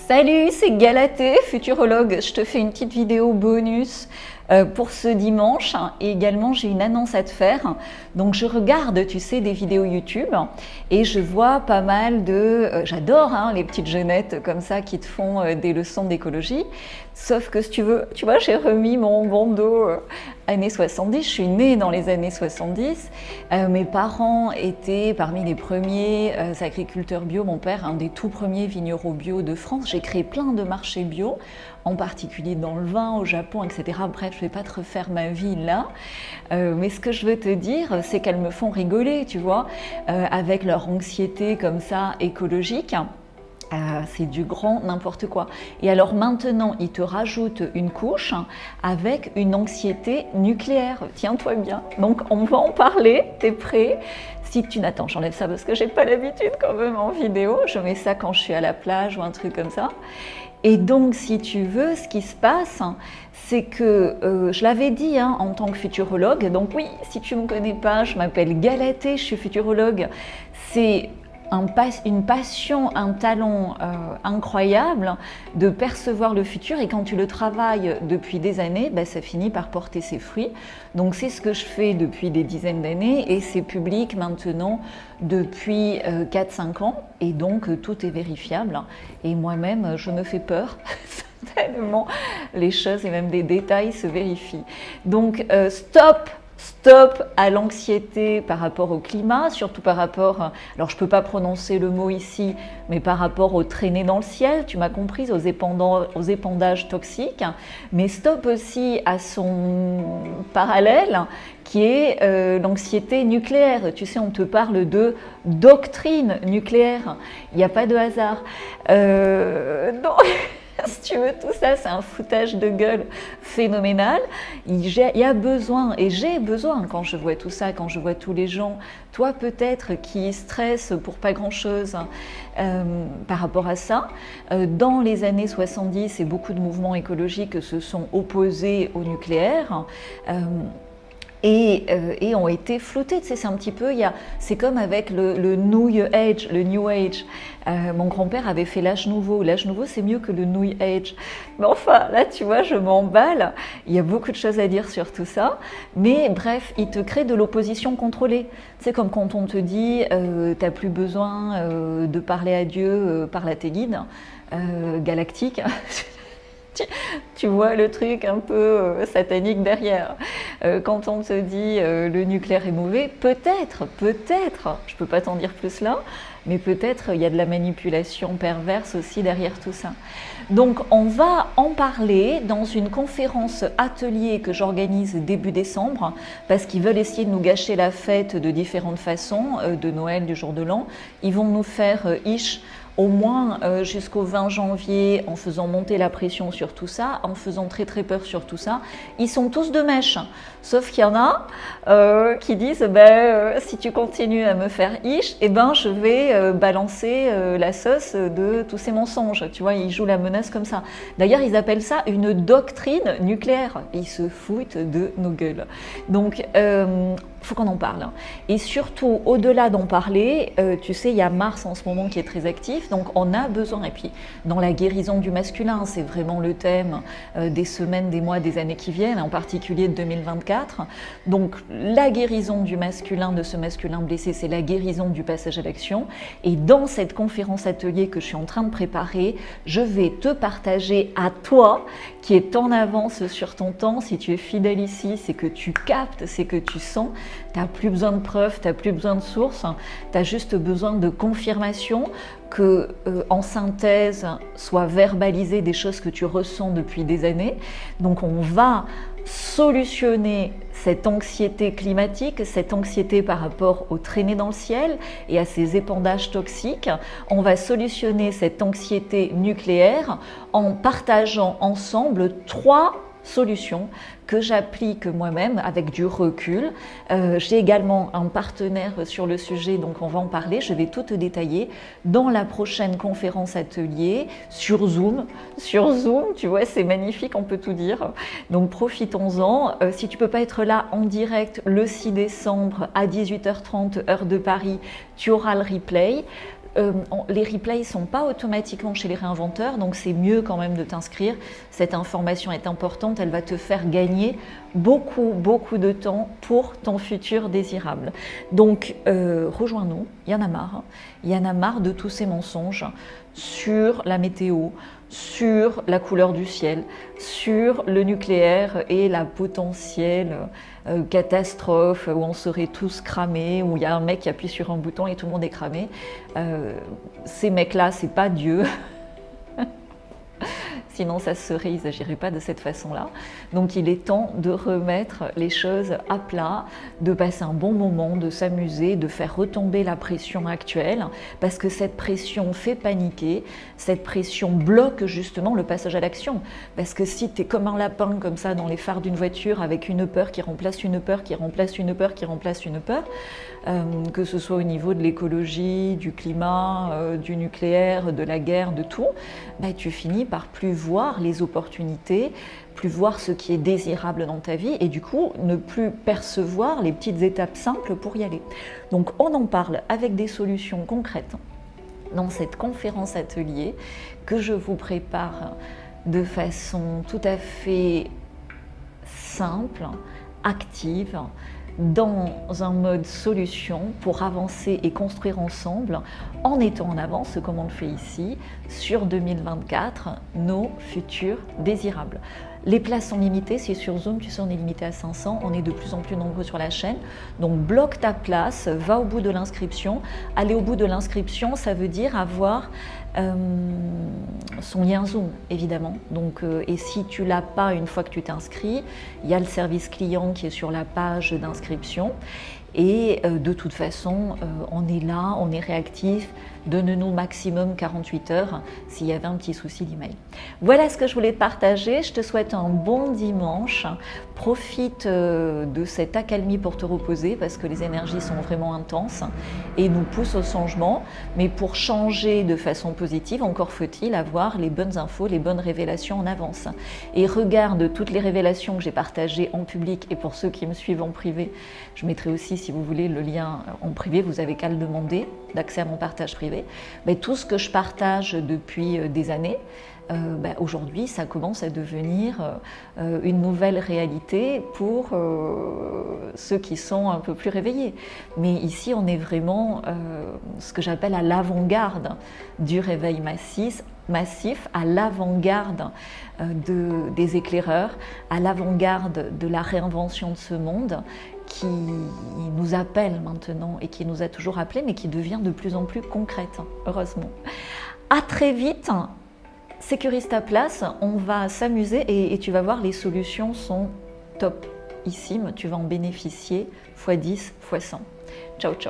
Salut, c'est Galatée, futurologue. Je te fais une petite vidéo bonus pour ce dimanche et également j'ai une annonce à te faire. Donc je regarde, tu sais, des vidéos YouTube et je vois pas mal de... j'adore les petites jeunettes comme ça qui te font des leçons d'écologie. Sauf que si tu veux, tu vois, j'ai remis mon bandeau années 70, je suis née dans les années 70. Mes parents étaient parmi les premiers agriculteurs bio, mon père un des tout premiers vignerons bio de France. J'ai créé plein de marchés bio, en particulier dans le vin, au Japon, etc. Bref, je ne vais pas te refaire ma vie là. Mais ce que je veux te dire, c'est qu'elles me font rigoler, tu vois, avec leur anxiété comme ça écologique. C'est du grand n'importe quoi. Et alors maintenant, ils te rajoutent une couche avec une anxiété nucléaire. Tiens-toi bien. Donc on va en parler. T'es prêt? Si tu n'attends, j'enlève ça parce que j'ai pas l'habitude quand même en vidéo. Je mets ça quand je suis à la plage ou un truc comme ça. Et donc, si tu veux, ce qui se passe, c'est que, je l'avais dit en tant que futurologue, donc oui, si tu ne me connais pas, je m'appelle Galatée, je suis futurologue. C'est une passion, un talent incroyable de percevoir le futur, et quand tu le travailles depuis des années, ça finit par porter ses fruits. Donc c'est ce que je fais depuis des dizaines d'années et c'est public maintenant depuis 4-5 ans, et donc tout est vérifiable et moi-même je me fais peur tellement les choses et même des détails se vérifient. Donc Stop à l'anxiété par rapport au climat, surtout par rapport, alors je ne peux pas prononcer le mot ici, mais par rapport aux traînées dans le ciel, tu m'as comprise, aux épandages toxiques, mais stop aussi à son parallèle qui est l'anxiété nucléaire. Tu sais, on te parle de doctrine nucléaire, il n'y a pas de hasard. Si tu veux, tout ça, c'est un foutage de gueule phénoménal. Il y a besoin, et j'ai besoin, quand je vois tout ça, quand je vois tous les gens, toi peut-être qui stressent pour pas grand-chose par rapport à ça. Dans les années 70, et beaucoup de mouvements écologiques se sont opposés au nucléaire. Et ont été flottés. Tu sais, c'est un petit peu, c'est comme avec le New Age, le New Age. Mon grand-père avait fait l'âge nouveau. L'âge nouveau, c'est mieux que le New Age. Mais enfin, là, tu vois, je m'emballe. Il y a beaucoup de choses à dire sur tout ça. Mais bref, il te crée de l'opposition contrôlée. C'est comme quand on te dit, t'as plus besoin de parler à Dieu par la téguide galactique. Tu vois le truc un peu satanique derrière. Quand on te dit le nucléaire est mauvais, peut-être, je ne peux pas t'en dire plus là, mais peut-être il y a de la manipulation perverse aussi derrière tout ça. Donc on va en parler dans une conférence atelier que j'organise début décembre, parce qu'ils veulent essayer de nous gâcher la fête de différentes façons, de Noël, du jour de l'an. Ils vont nous faire au moins jusqu'au 20 janvier, en faisant monter la pression sur tout ça, en faisant très peur sur tout ça. Ils sont tous de mèche, sauf qu'il y en a qui disent si tu continues à me faire ish, je vais balancer la sauce de tous ces mensonges. Tu vois, ils jouent la menace comme ça. D'ailleurs, ils appellent ça une doctrine nucléaire. Ils se foutent de nos gueules. Donc, faut qu'on en parle. Et surtout, au-delà d'en parler, tu sais, il y a Mars en ce moment qui est très actif, donc on a besoin, et puis dans la guérison du masculin, c'est vraiment le thème des semaines, des mois, des années qui viennent, en particulier de 2024. Donc la guérison du masculin, de ce masculin blessé, c'est la guérison du passage à l'action. Et dans cette conférence atelier que je suis en train de préparer, je vais te partager à toi, qui est en avance sur ton temps. Si tu es fidèle ici, c'est que tu captes, c'est que tu sens. Tu n'as plus besoin de preuves, tu n'as plus besoin de sources, tu as juste besoin de confirmation que, en synthèse, soient verbalisées des choses que tu ressens depuis des années. Donc on va solutionner cette anxiété climatique, cette anxiété par rapport aux traînées dans le ciel et à ces épandages toxiques. On va solutionner cette anxiété nucléaire en partageant ensemble 3 solutions que j'applique moi-même avec du recul. J'ai également un partenaire sur le sujet, donc on va en parler. Je vais tout te détailler dans la prochaine conférence atelier sur Zoom. Sur Zoom, tu vois, c'est magnifique, on peut tout dire. Donc profitons-en. Si tu ne peux pas être là en direct le 6 décembre à 18h30 heure de Paris, tu auras le replay. les replays ne sont pas automatiquement chez les réinventeurs, donc c'est mieux quand même de t'inscrire. Cette information est importante, elle va te faire gagner beaucoup de temps pour ton futur désirable. Donc rejoins-nous, il y en a marre. Il y en a marre de tous ces mensonges sur la météo, sur la couleur du ciel, sur le nucléaire et la potentielle catastrophe où on serait tous cramés, où il y a un mec qui appuie sur un bouton et tout le monde est cramé. Ces mecs-là, c'est pas Dieu. Sinon ça serait, ils n'agiraient pas de cette façon-là. Donc il est temps de remettre les choses à plat, de passer un bon moment, de s'amuser, de faire retomber la pression actuelle, parce que cette pression fait paniquer, cette pression bloque justement le passage à l'action. Parce que si tu es comme un lapin comme ça dans les phares d'une voiture, avec une peur qui remplace une peur, qui remplace une peur, qui remplace une peur, que ce soit au niveau de l'écologie, du climat, du nucléaire, de la guerre, de tout, bah, tu finis par plus voir les opportunités, plus voir ce qui est désirable dans ta vie et du coup ne plus percevoir les petites étapes simples pour y aller. Donc on en parle avec des solutions concrètes dans cette conférence atelier que je vous prépare de façon tout à fait simple, active, dans un mode solution pour avancer et construire ensemble en étant en avance, comme on le fait ici, sur 2024, nos futurs désirables. Les places sont limitées, si sur Zoom, tu sais, on est limité à 500, on est de plus en plus nombreux sur la chaîne. Donc bloque ta place, va au bout de l'inscription. Aller au bout de l'inscription, ça veut dire avoir son lien Zoom, évidemment. Donc, et si tu ne l'as pas une fois que tu t'inscris, il y a le service client qui est sur la page d'inscription. Et de toute façon, on est là, on est réactif. Donne-nous maximum 48 heures s'il y avait un petit souci d'email. Voilà ce que je voulais te partager. Je te souhaite un bon dimanche. Profite de cette accalmie pour te reposer parce que les énergies sont vraiment intenses et nous poussent au changement. Mais pour changer de façon positive, encore faut-il avoir les bonnes infos, les bonnes révélations en avance. Et regarde toutes les révélations que j'ai partagées en public et pour ceux qui me suivent en privé, je mettrai aussi, si vous voulez, le lien en privé. Vous avez qu'à le demander d'accès à mon partage privé. Mais tout ce que je partage depuis des années, aujourd'hui, ça commence à devenir une nouvelle réalité pour ceux qui sont un peu plus réveillés. Mais ici, on est vraiment ce que j'appelle à l'avant-garde du réveil massif, à l'avant-garde des éclaireurs, à l'avant-garde de la réinvention de ce monde qui nous appelle maintenant et qui nous a toujours appelés, mais qui devient de plus en plus concrète, heureusement. À très vite, sécurise ta place, on va s'amuser et tu vas voir, les solutions sont topissimes, tu vas en bénéficier x10, x100. Ciao, ciao.